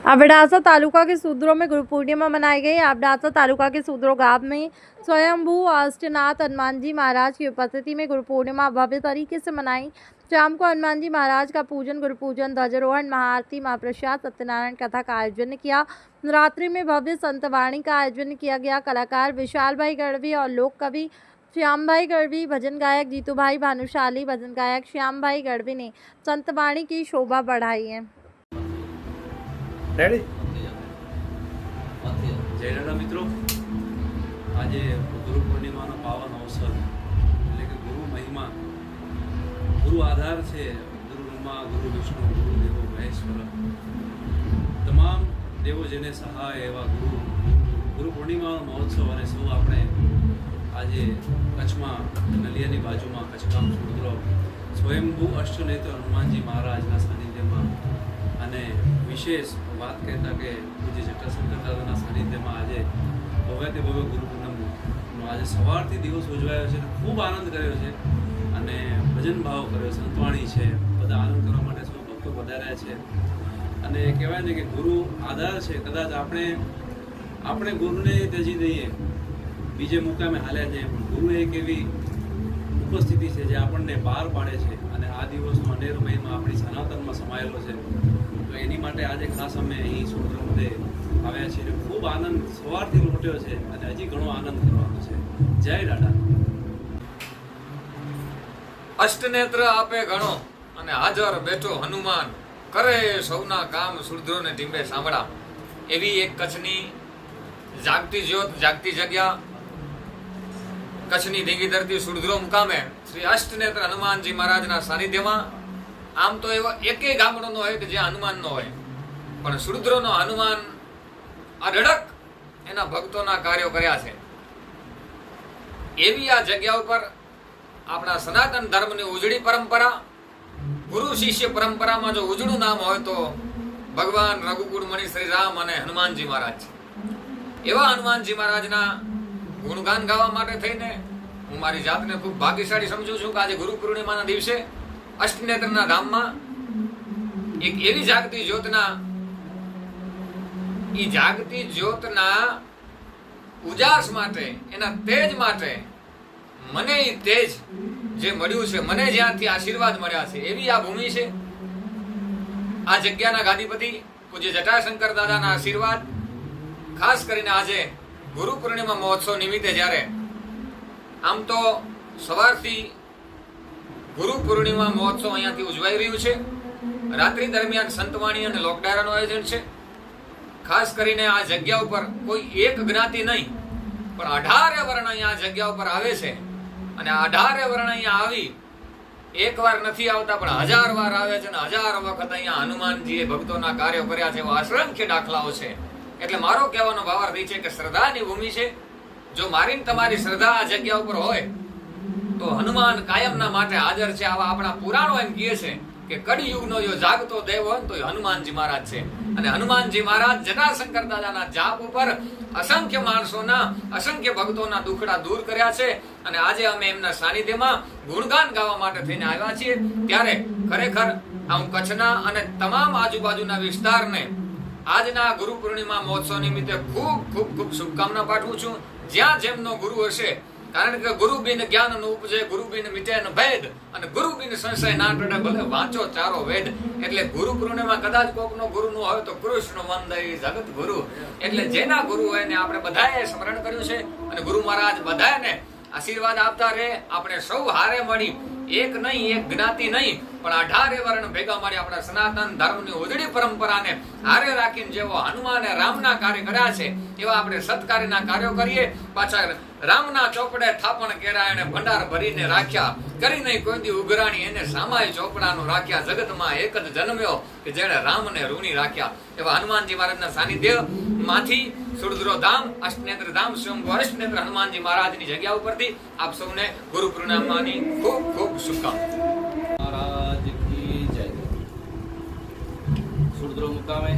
अबडासा तालुका के सूद्रों में गुरु पूर्णिमा मनाई गई। अबडासा तालुका के सूद्रों गांव में स्वयंभू अष्टनाथ हनुमान जी महाराज की उपस्थिति में गुरु पूर्णिमा भव्य तरीके से मनाई। शाम को हनुमान जी महाराज का पूजन, गुरु पूजन, ध्वजारोहण, महाआरती, महाप्रसाद, सत्यनारायण कथा का आयोजन किया। रात्रि में भव्य संतवाणी का आयोजन किया गया। कलाकार विशाल भाई गढ़वी और लोक कवि श्याम भाई गढ़वी, भजन गायक जीतू भाई भानुशाली, भजन गायक श्याम भाई गढ़वी ने संतवाणी की शोभा बढ़ाई है। रेडी जय दादा मित्रों, आज गुरु पूर्णिमा पावन अवसर એટલે કે ગુરુ મહિમા, ગુરુ આધાર છે। ગુરુ બ્રહ્મા, ગુરુ વિષ્ણુ, ગુરુ દેવો મહેશ્વર, તમામ દેવો જેને સહાય એવા ગુરુ પૂર્ણિમા મહોત્સવ અને સૌ આપણે આજે કચ્છમાં નલિયાની બાજુમાં કચ્છગામ સુદ્રો સ્વયંભૂ અષ્ટનેત્ર હનુમાનજી મહારાજના સાનિધ્યમાં અને વિશેષ વાત કહેતા કે પૂજ્ય જટાશંકર દાદાના સાનિધ્યમાં આજે ભવ્યથી ભવ્ય ગુરુ પૂનમનો આજે સવારથી દિવસ ઉજવાયો છે અને ખૂબ આનંદ કર્યો છે અને ભજન ભાવ કર્યો, સંતવાણી છે, બધા આનંદ કરવા માટે સૌ ભક્તો પધાર્યા છે। અને કહેવાય ને કે ગુરુ આધાર છે। કદાચ આપણે ગુરુને ત્યજી દઈએ, બીજે મુકામે હાલ્યા જઈએ, પણ ગુરુ એક એવી ઉપસ્થિતિ છે જે આપણને બહાર પાડે છે અને આ દિવસનો અનેરો મહિમા આપણી સનાતનમાં સમાયેલો છે। તો એની માટે આજે ખાસ અમે અહીં સુરત આવ્યા છીએ। ખૂબ આનંદ સવારથી લૂંટ્યો છે અને હજી ઘણો આનંદ કરવાનો છે। જય દાદા। અષ્ટનેત્ર આપે ઘણો અને હાજર બેઠો હનુમાન, કરે સૌના કામ સુરધ્રોને ટીંબે સાંભળા। એવી એક કચ્છની જાગતી જ્યોત, જાગતી જગ્યા, કચ્છની ધીંગી ધરતી સુરધ્રો મુકામે શ્રી અષ્ટનેત્ર હનુમાનજી મહારાજના સાનિધ્યમાં આમ તો એવો એકેય ગામડો નો હોય કે જ્યાં હનુમાન નો હોય, પણ સુરધ્રોનો હનુમાન અઢળક એના ભક્તોના કાર્યો કર્યા છે। એવી આ જગ્યા ઉપર આપણા સનાતન ધર્મની ઉજળી પરંપરા, ગુરુ શિષ્ય પરંપરામાં જો ઉજળું નામ હોય તો ભગવાન રઘુકુળ મણિ શ્રી રામ અને હનુમાનજી મહારાજ છે। એવા હનુમાનજી મહારાજના ગુણગાન ગાવા માટે થઈને હું મારી જાતને ખૂબ ભાગ્યશાળી સમજું છું કે આજે ગુરુ પૂર્ણિમાના દિવસે અષ્ટનેત્રના ધામમાં એક એવી જાગતી જ્યોતના ઉજાસ માટે, એના તેજ માટે મને એ તેજ જે મળ્યું છે, મને જ્યાંથી આશીર્વાદ મળ્યા છે, એવી આ ભૂમિ છે। આ જગ્યાના ગાદીપતિ પૂજ્ય જટાશંકર દાદાના આશીર્વાદ ખાસ કરીને આજે ગુરુ પૂર્ણિમા મહોત્સવ નિમિત્તે જ્યારે આમ તો સવારથી ગુરુ પૂર્ણિમા મહોત્સવ અહીંયાથી ઉજવાઈ રહ્યું છે। રાત્રિ દરમિયાન સંતવાણી અને લોકડાયરાનું આયોજન છે। ખાસ કરીને આ જગ્યા ઉપર કોઈ એક જ્ઞાતિ નહીં પણ 18 વર્ણ અહીંયા આ જગ્યા ઉપર આવે છે અને 18 વર્ણ અહીંયા આવી એક વાર નથી આવતા પણ 1000 વાર આવે છે અને 1000 વખત અહીંયા હનુમાનજીએ ભક્તોના કાર્યો કર્યા છે। એવા અસંખ્ય દાખલાઓ છે। એટલે મારો કહેવાનો ભાવાર્થ એ છે કે શ્રદ્ધાની ભૂમિ છે। જો મારી તમારી શ્રદ્ધા આ જગ્યા ઉપર હોય તો હનુમાન કાયમના માટે હાજર છે। આવા આપણા પુરાણો એમ કહે છે કે કળિયુગનો જો જાગતો દેવ હોય તો હનુમાનજી મહારાજ છે। અને હનુમાનજી મહારાજ જટાશંકર દાદાના જાપ ઉપર અસંખ્ય માણસોના, અસંખ્ય ભક્તોના દુખડા દૂર કર્યા છે। અને આજે અમે એમના સાનિધ્યમાં ગુણગાન ગાવા માટે થઈને આવ્યા છીએ। ત્યારે ખરેખર હું કચ્છના અને તમામ આજુબાજુના વિસ્તારને આજના ગુરુ પૂર્ણિમા મહોત્સવ નિમિત્તે ખૂબ ખૂબ ખૂબ શુભકામના પાઠવું છું। જ્યાં જેમનો ગુરુ હશે, કારણ કે ગુરુ બિન જ્ઞાન નું ઉપજે, ગુરુ બિન મિટે ન ભેદ, અને ગુરુ બિન સંશય ના ટળે, ભલે વાંચો ચારો વેદ। એટલે ગુરુ પૂર્ણિમા કદાચ કોકનો ગુરુ નો હોય તો કૃષ્ણ વંદે જગત ગુરુ। એટલે જેના ગુરુ હોય ને આપણે બધાએ સ્મરણ કર્યું છે અને ગુરુ મહારાજ બધાને આશીર્વાદ આપતા રહે। આપણે સૌ હારે મળી એક નહીં, એક જ્ઞાતિ નહીં પણ 18 વર્ણ ભેગા મળી આપણા સનાતન ધર્મની ઉજળી પરંપરાને હારે રાખીને જેવો હનુમાને રામના કાર્ય કર્યા છે એવા આપણે સત્કાર્યના કાર્યો કરીએ। પાછા રામના ચોપડે થાપણ કેરા એને ભંડાર ભરીને રાખ્યા, કરી નહીં કોઈ દી ઉઘરાણી એને સામાય ચોપડાનો રાખ્યા। જગતમાં એક જ જન્મ્યો કે જેણે રામને ઋણી રાખ્યા। એવા હનુમાનજી મહારાજના સાનિધ્ય માંથી સુરધ્રો ધામ, અષ્ટનેત્ર ધામ, સ્વયંભૂ અષ્ટનેત્ર હનુમાનજી મહારાજની જગ્યા ઉપરથી આપ સૌને ગુરુ પૂર્ણિમાની ખૂબ ખૂબ શુભકામના। મહારાજ કી જય। સુરદ્રો મુકામે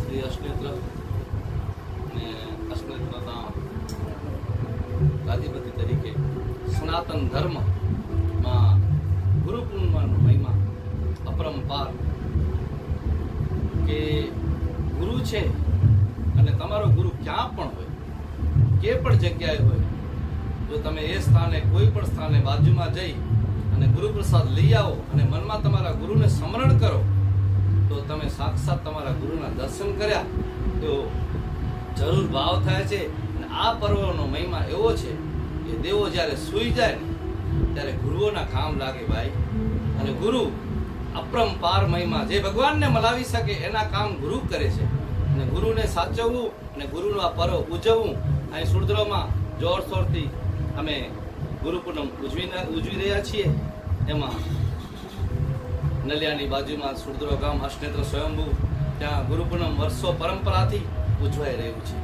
શ્રી અષ્ટનેત્ર અને અષ્ટનેત્ર ધામ ગાદીપતિ તરીકે સનાતન ધર્મમાં ગુરુ પૂર્ણિમાનો મહિમા અપરંપાર કે ગુરુ છે, અને તમારો ગુરુ ક્યાં પણ હોય, કે પણ જગ્યાએ હોય, જો તમે એ સ્થાને કોઈ પણ સ્થાને બાજુમાં જઈ અને ગુરુ પ્રસાદ લઈ આવો અને મનમાં તમારા ગુરુને સ્મરણ કરો, તો તમે સાક્ષાત તમારા ગુરુના દર્શન કર્યા તો જરૂર ભાવ થાય છે. અને આ પર્વનો મહિમા એવો છે કે દેવો જ્યારે સૂઈ જાય ને ત્યારે ગુરુઓના કામ લાગે ભાઈ. અને ગુરુ અપરંપાર મહિમા, જે ભગવાનને મલાવી શકે એના કામ ગુરુ કરે છે. અને ગુરુને સાચવવું અને ગુરુનું આ પર્વ ઉજવવું, અહીં સુરદ્રોમાં જોરશોરથી અમે ગુરુ પૂનમ ઉજવી રહ્યા છીએ. એમાં નલિયાની બાજુમાં સુરદ્રો ગામ અષ્ટનેત્ર સ્વયંભૂ, ત્યાં ગુરુ પૂનમ વર્ષો પરંપરાથી ઉજવાઈ રહ્યું છે.